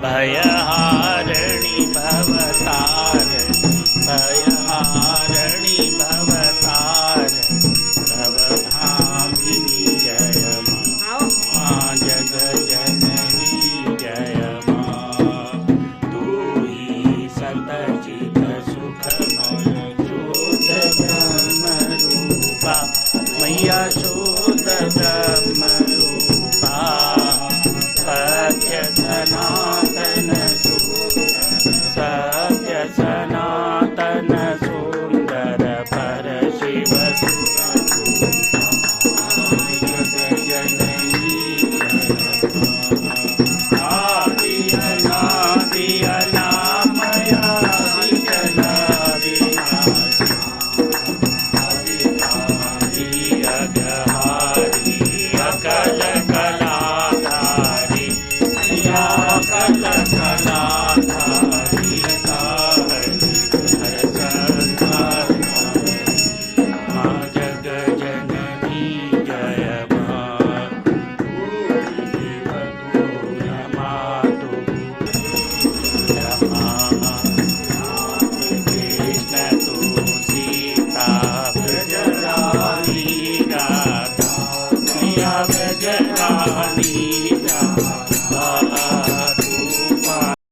भयहारिणी भवतारिणी भयहारिणी भवतारिणी भवभामिनी जय मां जगज्जननी जय मां। तू ही सतचित सुखमय शुद्ध ब्रह्म रूपा मैया शुद्ध ब्रह्म रूपा सत्य सनातन सत्य सनातन सुंदर पर शिव जननी आदि अनादि अनामया अगहारी अकल कलाधारी अकल कलाधारी